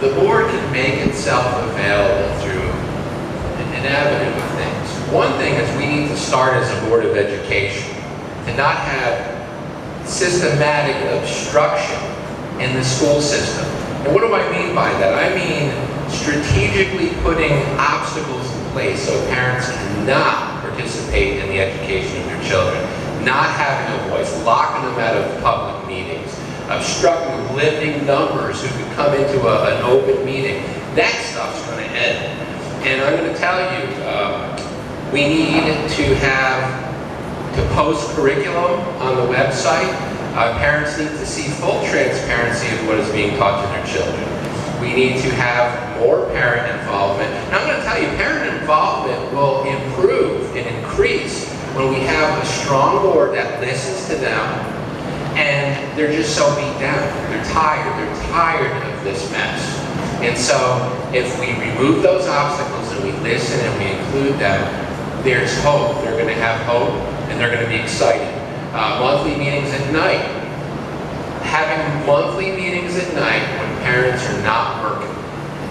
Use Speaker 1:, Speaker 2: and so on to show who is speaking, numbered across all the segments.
Speaker 1: the board can make itself available through an avenue of things. One thing is we need to start as a Board of Education to not have systematic obstruction in the school system. And what do I mean by that? I mean strategically putting obstacles in place so parents cannot participate in the education of their children, not having a voice, locking them out of public meetings, obstructing, limiting numbers who could come into an open meeting. That stuff's going to end. And I'm going to tell you, we need to post curriculum on the website. Parents need to see full transparency of what is being taught to their children. We need to have more parent involvement. And I'm going to tell you, parent involvement will improve and increase when we have a strong board that listens to them, and they're just so beat down. They're tired of this mess. And so if we remove those obstacles and we listen and we include them, there's hope. They're going to have hope and they're going to be excited. Monthly meetings at night. Having monthly meetings at night when parents are not working.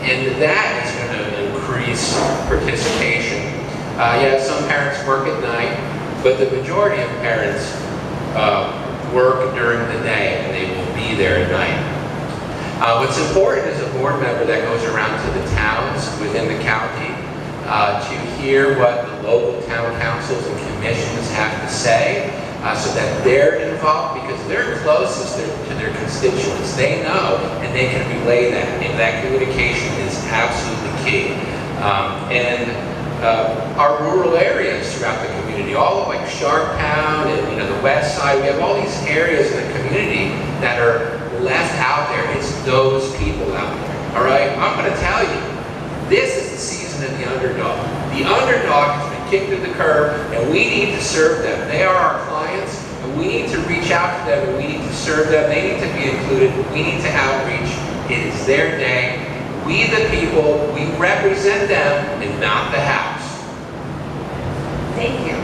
Speaker 1: And that is going to increase participation. Yeah, some parents work at night, but the majority of parents work during the day and they will be there at night. What's important is a board member that goes around to the towns within the county to hear what the local town councils and commissions have to say so that they're involved, because they're closest to their constituents. They know and they can relay that, and that communication is absolutely key. Our rural areas throughout the community, all of like Sharptown and the west side, we have all these areas in the community that are left out there. It's those people out there, all right? I'm going to tell you, this is the season of the underdog. The underdog has been kicked to the curb, and we need to serve them. They are our clients, and we need to reach out to them, and we need to serve them. They need to be included. We need to outreach. It is their day. We the people, we represent them and not the House.
Speaker 2: Thank you.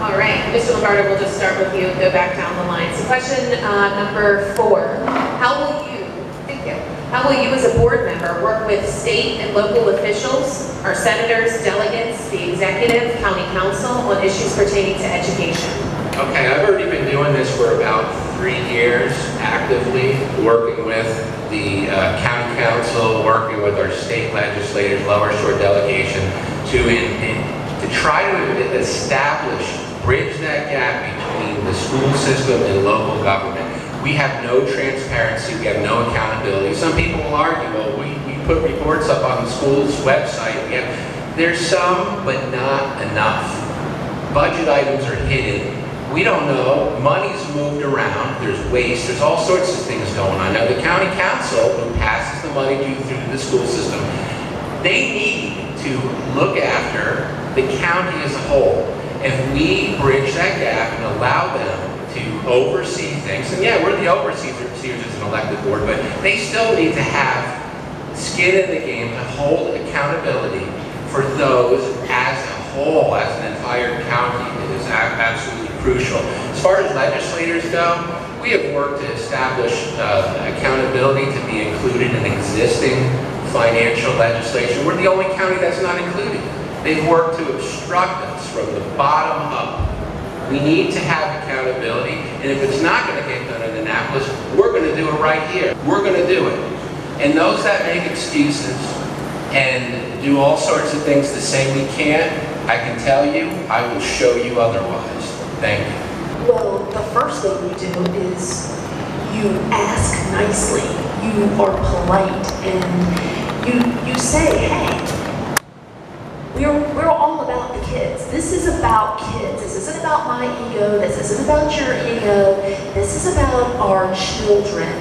Speaker 2: All right, Mr. Lombardo, we'll just start with you and go back down the line. So question number 4, how will you as a board member work with state and local officials, our senators, delegates, the executive, county council on issues pertaining to education?
Speaker 1: Okay, I've already been doing this for about 3 years, actively working with the county council, working with our state legislators, lower shore delegation, to try to establish, bridge that gap between the school system and local government. We have no transparency, we have no accountability. Some people will argue, well, we put reports up on the school's website. There's some, but not enough. Budget items are hidden. We don't know, money's moved around, there's waste, there's all sorts of things going on. Now the county council, who passes the money through the school system, they need to look after the county as a whole. If we bridge that gap and allow them to oversee things, and yeah, we're the overseers as an elected board, but they still need to have skin in the game to hold accountability for those as a whole, as an entire county. It is absolutely crucial. As far as legislators go, we have worked to establish accountability to be included in existing financial legislation. We're the only county that's not included. They've worked to obstruct us from the bottom up. We need to have accountability, and if it's not going to get done in Annapolis, we're going to do it right here. We're going to do it. And those that make excuses and do all sorts of things to say we can't, I can tell you, I will show you otherwise. Thank you.
Speaker 3: Well, the first thing you do is you ask nicely, you are polite, and you say, hey, we're all about the kids. This is about kids. This isn't about my ego. This isn't about your ego. This is about our children.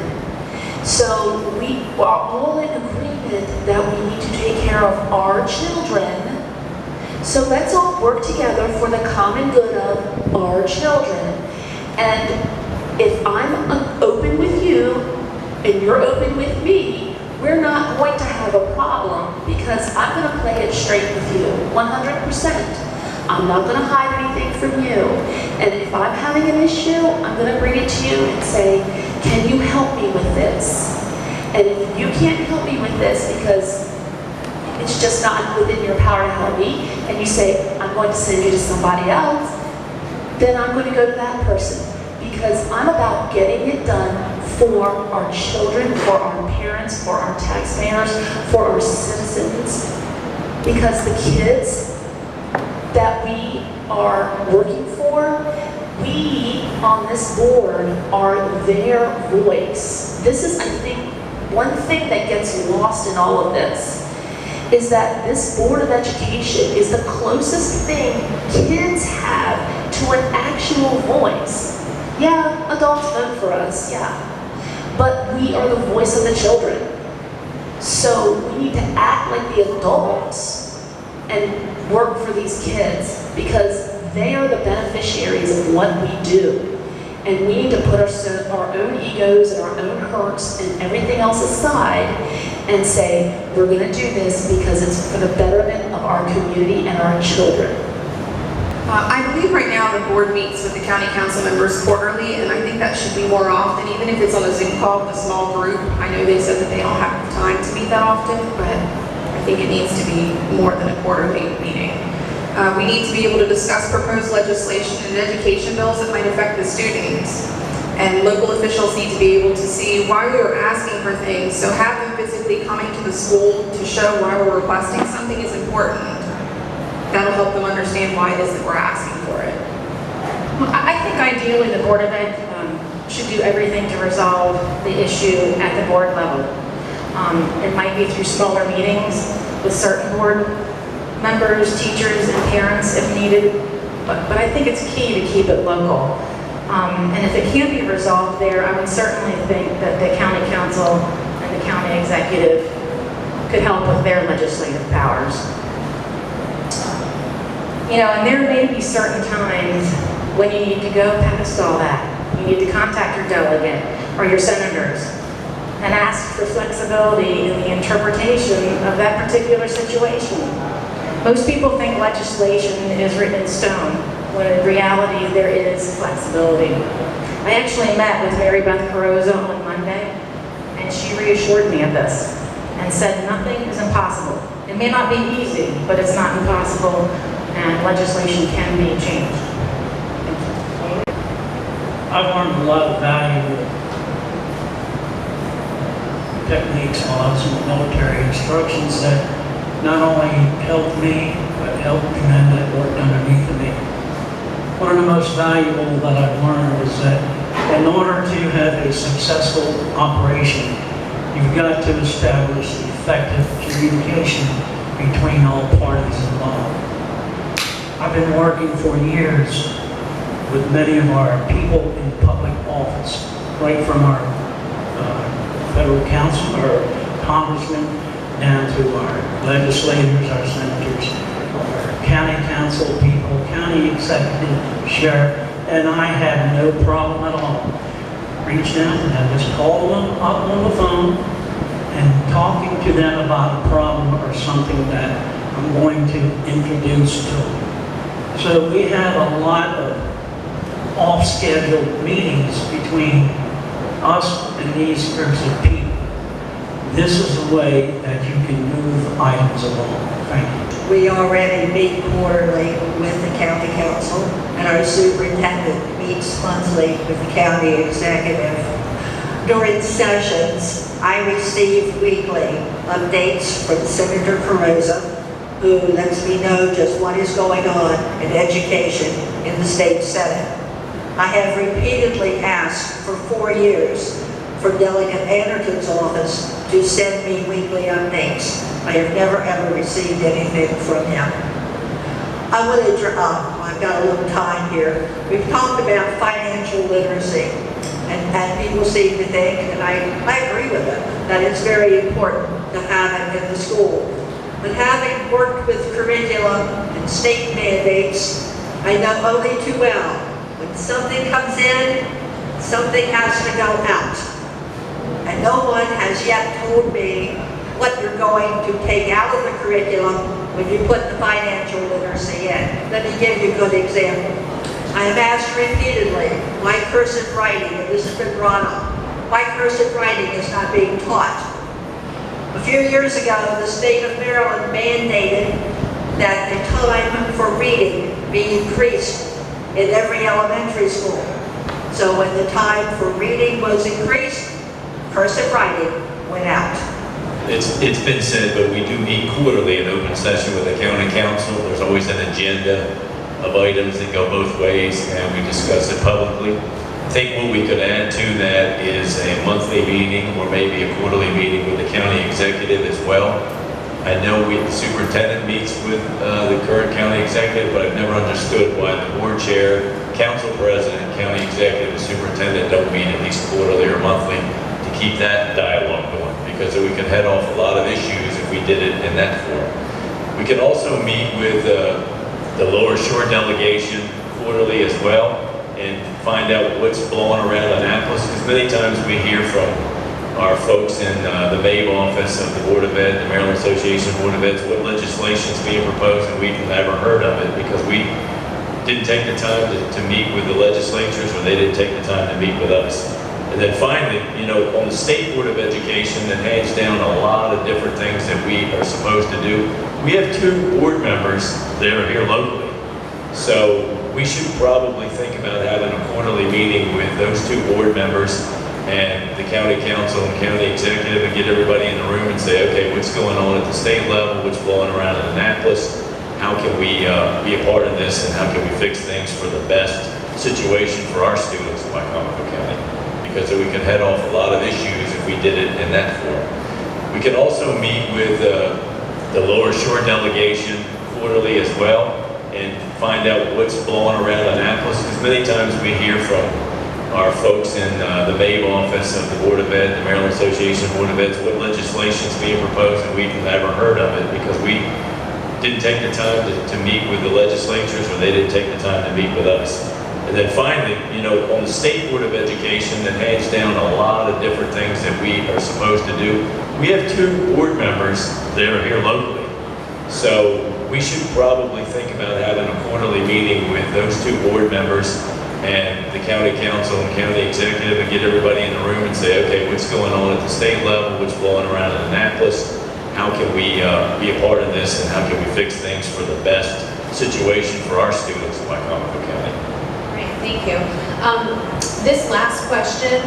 Speaker 3: So we are all in agreement that we need to take care of our children. So let's all work together for the common good of our children. And if I'm open with you and you're open with me, we're not going to have a problem, because I'm going to play it straight with you, 100%. I'm not going to hide anything from you. And if I'm having an issue, I'm going to bring it to you and say, can you help me with this? And if you can't help me with this because it's just not within your power to help me, and you say, I'm going to send you to somebody else, then I'm going to go to that person. Because I'm about getting it done for our children, for our parents, for our taxpayers, for our citizens. Because the kids that we are working for, we on this board are their voice. This is, I think, one thing that gets lost in all of this, is that this Board of Education is the closest thing kids have to an actual voice. Yeah, adults vote for us, yeah. But we are the voice of the children. So we need to act like the adults and work for these kids because they are the beneficiaries of what we do. And we need to put our own egos and our own hurts and everything else aside and say, we're going to do this because it's for the betterment of our community and our children.
Speaker 4: I believe right now the board meets with the county council members quarterly, and I think that should be more often, even if it's on a Zoom call with a small group. I know they said that they don't have time to meet that often, but I think it needs to be more than a quarterly meeting. We need to be able to discuss proposed legislation and education bills that might affect the students. And local officials need to be able to see why we are asking for things, so have them physically coming to the school to show why we're requesting something is important. That'll help them understand why it is that we're asking for it.
Speaker 5: Well, I think ideally the Board of Ed should do everything to resolve the issue at the board level. It might be through smaller meetings with certain board members, teachers, and parents if needed, but I think it's key to keep it local. And if it can't be resolved there, I would certainly think that the county council and the county executive could help with their legislative powers. You know, and there may be certain times when you need to go past all that. You need to contact your delegate or your senators and ask for flexibility in the interpretation of that particular situation. Most people think legislation is written in stone, when in reality there is flexibility. I actually met with Mary Beth Carozza on Monday, and she reassured me of this and said nothing is impossible. It may not be easy, but it's not impossible, and legislation can be changed.
Speaker 6: I've learned a lot of valuable techniques while I was in the military, instructions that not only helped me, but helped the men that worked underneath of me. One of the most valuable that I've learned is that in order to have a successful operation, you've got to establish effective communication between all parties involved. I've been working for years with many of our people in public office, right from our federal council, our congressmen, down to our legislators, our senators, our county council people, county executive, sheriff, and I have no problem at all reaching out to them, just call them up on the phone and talking to them about a problem or something that I'm going to introduce to them. So we have a lot of off-scheduled meetings between us and these groups of people. This is a way that you can move items along. Thank you.
Speaker 7: We already meet quarterly with the county council, and our superintendent meets monthly with the county executive. During sessions, I receive weekly updates from Senator Carozza, who lets me know just what is going on in education in the state senate. I have repeatedly asked for 4 years for Delegate Anderton's office to send me weekly updates. I have never ever received anything from him. I want to, I've got a little time here. We've talked about financial literacy, and people seem to think, and I agree with them, that it's very important to have it in the school. But having worked with curriculum and state mandates, I know only too well, when something comes in, something has to go out. And no one has yet told me what you're going to take out of the curriculum when you put the financial literacy in. Let me give you a good example. I have asked repeatedly why cursive writing, and this has been brought up, why cursive writing is not being taught. A few years ago, the state of Maryland mandated that the time for reading be increased in every elementary school. So when the time for reading was increased, cursive writing went out.
Speaker 8: It's been said, but we do meet quarterly in open session with the county council. There's always an agenda of items that go both ways, and we discuss it publicly. I think what we could add to that is a monthly meeting or maybe a quarterly meeting with the county executive as well. I know the superintendent meets with the current county executive, but I've never understood why the board chair, council president, county executive, and superintendent don't meet at least quarterly or monthly to keep that dialogue going, because we could head off a lot of issues if we did it in that form. We can also meet with the lower shore delegation quarterly as well and find out what's blowing around Annapolis, because many times we hear from our folks in the MABE office of the Board of Ed, the Maryland Association of Board of Eds, what legislation is being proposed, and we've never heard of it because we didn't take the time to meet with the legislatures, or they didn't take the time to meet with us. And then finally, you know, on the State Board of Education that hands down a lot of different things that we are supposed to do, we have 2 board members that are here locally. So we should probably think about having a quarterly meeting with those 2 board members and the county council and county executive, and get everybody in the room and say, okay, what's going on at the state level, what's blowing around in Annapolis, how can we be a part of this, and how can we fix things for the best situation for our students in Wycomico County, because we could head off a lot of issues if we did it in that form. We can also meet with the lower shore delegation quarterly as well and find out what's blowing around Annapolis, because many times we hear from our folks in the MABE office of the Board of Ed, the Maryland Association of Board of Eds, what legislation is being proposed, and we've never heard of it because we didn't take the time to meet with the legislatures, or they didn't take the time to meet with us. And then finally, you know, on the State Board of Education that hands down a lot of different things that we are supposed to do, we have 2 board members that are here locally. So we should probably think about having a quarterly meeting with those 2 board members and the county council and county executive, and get everybody in the room and say, okay, what's going on at the state level, what's blowing around in Annapolis, how can we be a part of this, and how can we fix things for the best situation for our students in Wycomico County.
Speaker 2: Great, thank you. This last question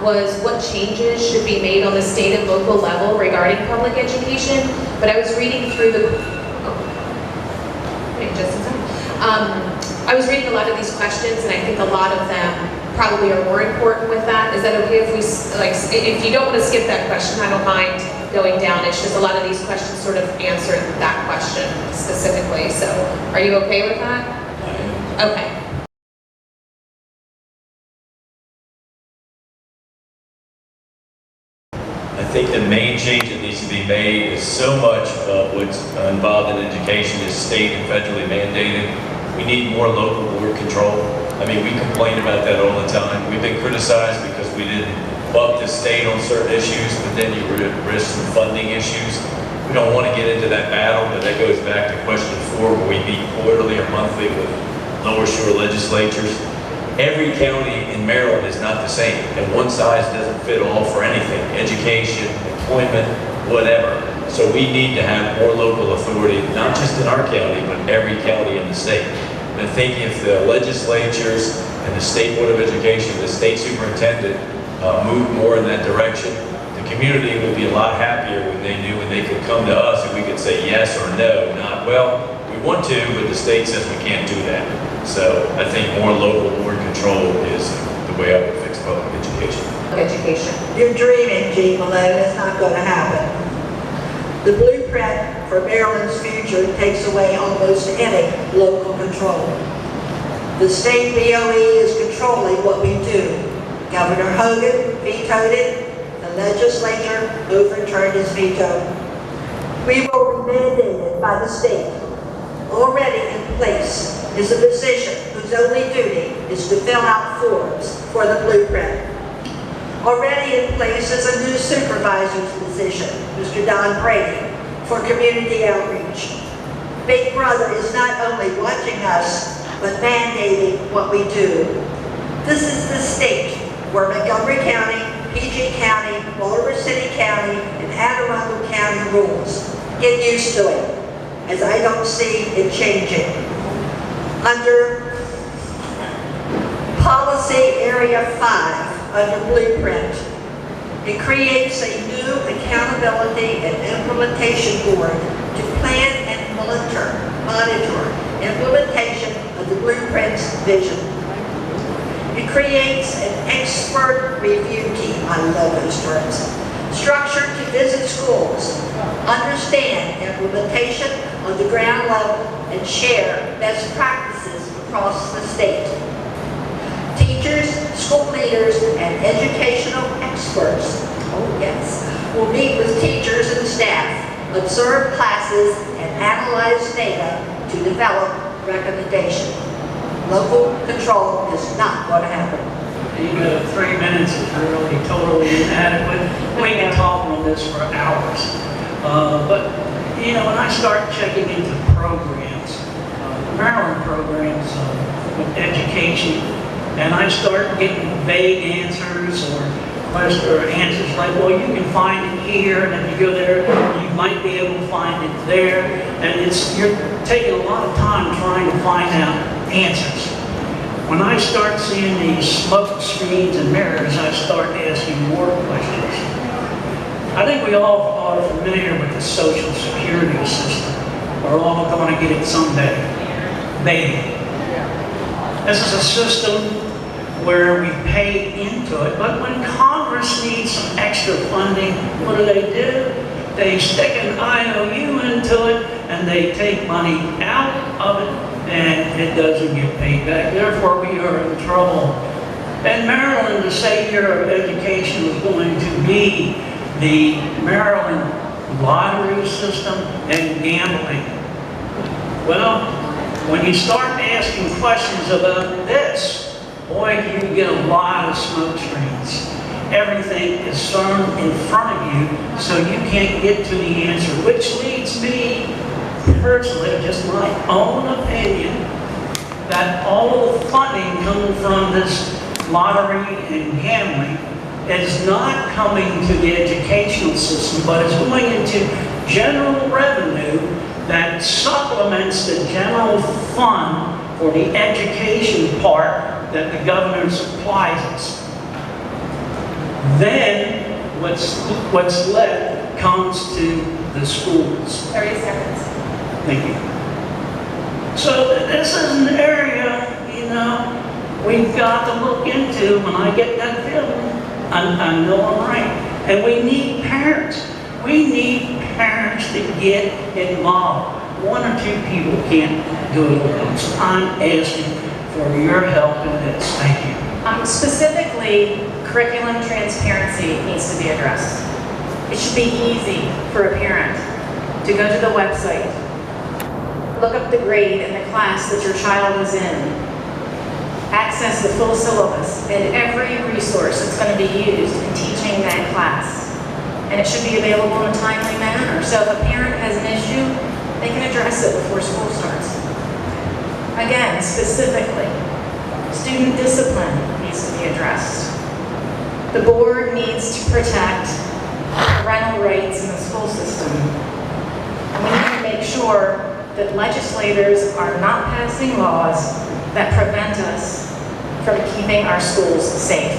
Speaker 2: was what changes should be made on the state and local level regarding public education, but I was reading through the, just in time. I was reading a lot of these questions, and I think a lot of them probably are more important with that. Is that okay if we, like, if you don't want to skip that question, I don't mind going down. It's just a lot of these questions sort of answer that question specifically. So are you okay with that? Okay.
Speaker 8: I think the main change that needs to be made is so much of what's involved in education is state and federally mandated. We need more local board control. I mean, we complain about that all the time. We've been criticized because we didn't buck the state on certain issues, but then you risk some funding issues. We don't want to get into that battle, but that goes back to question 4, where we meet quarterly or monthly with lower shore legislatures. Every county in Maryland is not the same, and one size doesn't fit all for anything, education, employment, whatever. So we need to have more local authority, not just in our county, but every county in the state. And I think if the legislatures and the State Board of Education, the state superintendent move more in that direction, the community would be a lot happier when they knew when they could come to us and we could say yes or no, not, well, we want to, but the state says we can't do that. So I think more local board control is the way I would fix public education.
Speaker 2: Education.
Speaker 7: You're dreaming, Jean Malone. It's not going to happen. The blueprint for Maryland's future takes away almost any local control. The state BOE is controlling what we do. Governor Hogan vetoed it. The legislature overturned his veto. We will be mandated by the state. Already in place is a position whose only duty is to fill out forms for the blueprint. Already in place is a new supervisor's position, Mr. Don Brady, for community outreach. Big Brother is not only watching us, but mandating what we do. This is the state where Montgomery County, PG County, Baltimore City County, and Anne Arundel County rules. Get used to it, as I don't see it changing. Under Policy Area 5, under Blueprint, it creates a new accountability and implementation board to plan and monitor implementation of the Blueprint's vision. It creates an expert review team, I love those terms, structured to visit schools, understand implementation on the ground level, and share best practices across the state. Teachers, school leaders, and educational experts, oh yes, will meet with teachers and staff, observe classes, and analyze data to develop recommendations. Local control is not going to happen.
Speaker 6: 3 minutes is really totally inadequate. We can talk on this for hours. But, you know, when I start checking into programs, Maryland programs with education, and I start getting vague answers or answers like, well, you can find it here, and if you go there, you might be able to find it there, and you're taking a lot of time trying to find out answers. When I start seeing these smoke screens and mirrors, I start asking more questions. I think we all are familiar with the Social Security system. We're all going to get it someday. Maybe. This is a system where we pay into it, but when Congress needs some extra funding, what do? They stick an IOU into it, and they take money out of it, and it doesn't get paid back. Therefore, we are in trouble. In Maryland, the savior of education was going to be the Maryland lottery system and gambling. Well, when you start asking questions about this, boy, you get a lot of smoke screens. Everything is thrown in front of you, so you can't get to the answer, which leads me, personally, just my own opinion, that all the funding coming from this lottery and gambling is not coming to the educational system, but is going into general revenue that supplements the general fund for the education part that the governor supplies us. Then what's left comes to the schools.
Speaker 2: 30 seconds.
Speaker 6: Thank you. So this is an area, you know, we've got to look into. When I get that feeling, I know I'm right. And we need parents. We need parents to get involved. One or two people can't do it alone. So I'm asking for your help in this. Thank you.
Speaker 5: Specifically, curriculum transparency needs to be addressed. It should be easy for a parent to go to the website, look up the grade and the class that your child is in, access the full syllabus and every resource that's going to be used in teaching that class. And it should be available in a timely manner. So if a parent has an issue, they can address it before school starts. Again, specifically, student discipline needs to be addressed. The board needs to protect parental rights in the school system. And we need to make sure that legislators are not passing laws that prevent us from keeping our schools safe.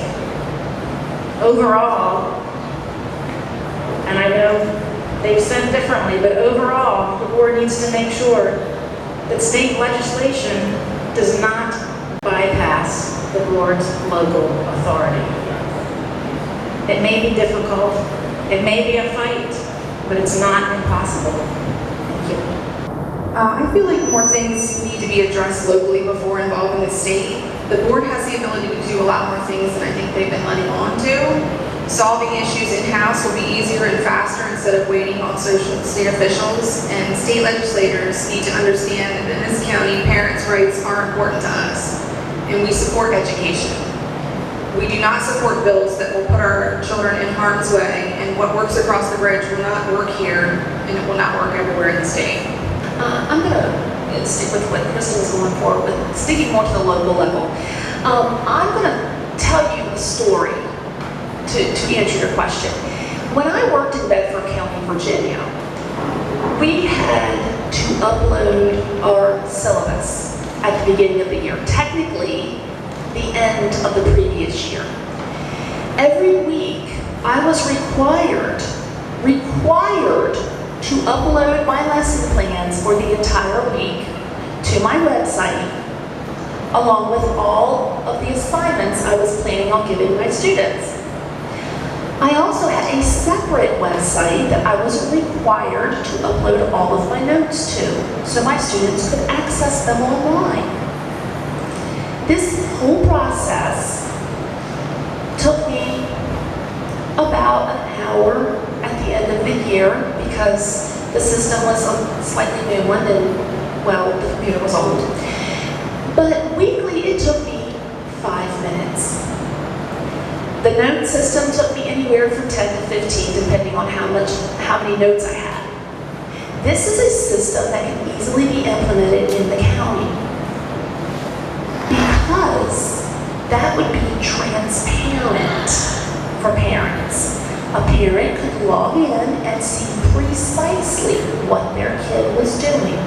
Speaker 5: Overall, and I know they've said differently, but overall, the board needs to make sure that state legislation does not bypass the board's local authority. It may be difficult, it may be a fight, but it's not impossible. Thank you.
Speaker 4: I feel like more things need to be addressed locally before involving the state. The board has the ability to do a lot more things than I think they've been letting on to. Solving issues in-house will be easier and faster instead of waiting on state officials. And state legislators need to understand that in this county, parents' rights are important to us. And we support education. We do not support bills that will put our children in harm's way. And what works across the bridge will not work here, and it will not work everywhere in the state.
Speaker 3: I'm going to stick with what Kristen was going for, with sticking more to the local level. I'm going to tell you a story to answer your question. When I worked in Bedford County, Virginia, we had to upload our syllabus at the beginning of the year, technically the end of the previous year. Every week, I was required to upload my lesson plans for the entire week to my website, along with all of the assignments I was planning on giving my students. I also had a separate website that I was required to upload all of my notes to, so my students could access them online. This whole process took me about an hour at the end of the year because the system was a slightly new one and, well, the computer was old. But weekly, it took me 5 minutes. The note system took me anywhere from 10 to 15, depending on how many notes I had. This is a system that can easily be implemented in the county because that would be transparent for parents. A parent could log in and see precisely what their kid was doing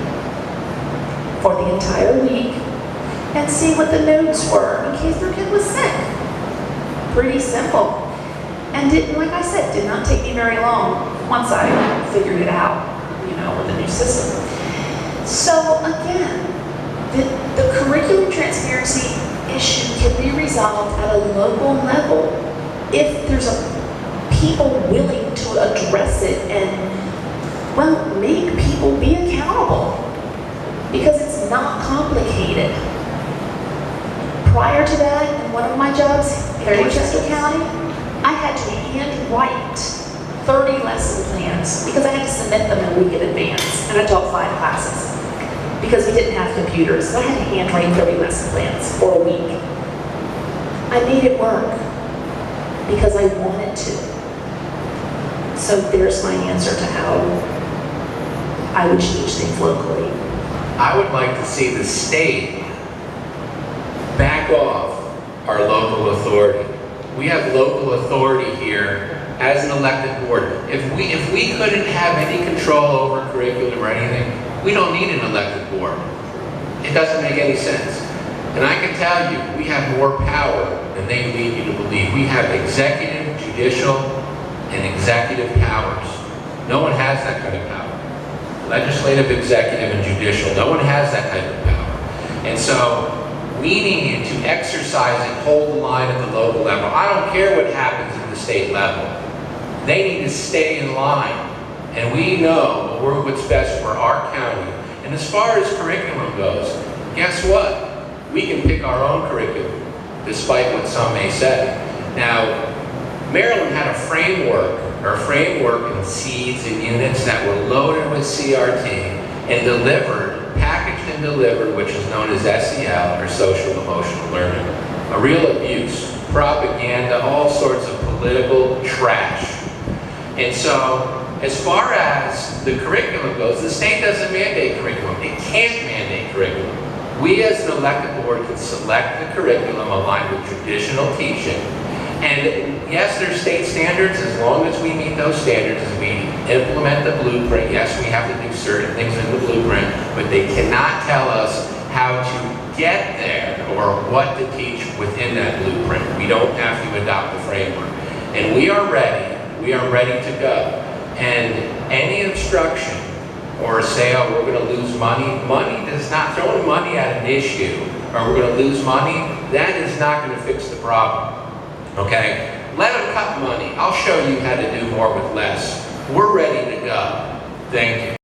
Speaker 3: for the entire week and see what the notes were in case their kid was sick. Pretty simple. And like I said, did not take me very long once I figured it out, with the new system. So again, the curriculum transparency issue can be resolved at a local level if there's people willing to address it and, well, make people be accountable because it's not complicated. Prior to that, in one of my jobs in Dorchester County, I had to handwrite 30 lesson plans because I had to submit them a week in advance, and I taught 5 classes because we didn't have computers, so I had to handwrite 30 lesson plans for a week. I made it work because I wanted to. So there's my answer to how I would change things locally.
Speaker 1: I would like to see the state back off our local authority. We have local authority here as an elected board. If we couldn't have any control over curriculum or anything, we don't need an elected board. It doesn't make any sense. And I can tell you, we have more power than they lead you to believe. We have executive, judicial, and executive powers. No one has that kind of power. Legislative, executive, and judicial. No one has that type of power. And so, we need to exercise and hold the line at the local level. I don't care what happens at the state level. They need to stay in line. And we know what's best for our county. And as far as curriculum goes, guess what? We can pick our own curriculum, despite what some may say. Now, Maryland had a framework and seeds and units that were loaded with CRT and delivered, packaged and delivered, which is known as SEL, or social emotional learning. A real abuse, propaganda, all sorts of political trash. And so, as far as the curriculum goes, the state doesn't mandate curriculum. It can't mandate curriculum. We as an elected board can select the curriculum aligned with traditional teaching. And yes, there's state standards. As long as we meet those standards, as we implement the blueprint, yes, we have to do certain things in the blueprint, but they cannot tell us how to get there or what to teach within that blueprint. We don't have to adopt the framework. And we are ready to go. And any obstruction or say, oh, we're going to lose money does not, throwing money at an issue, or we're going to lose money, that is not going to fix the problem. Okay? Let them cut money. I'll show you how to do more with less. We're ready to go. Thank you.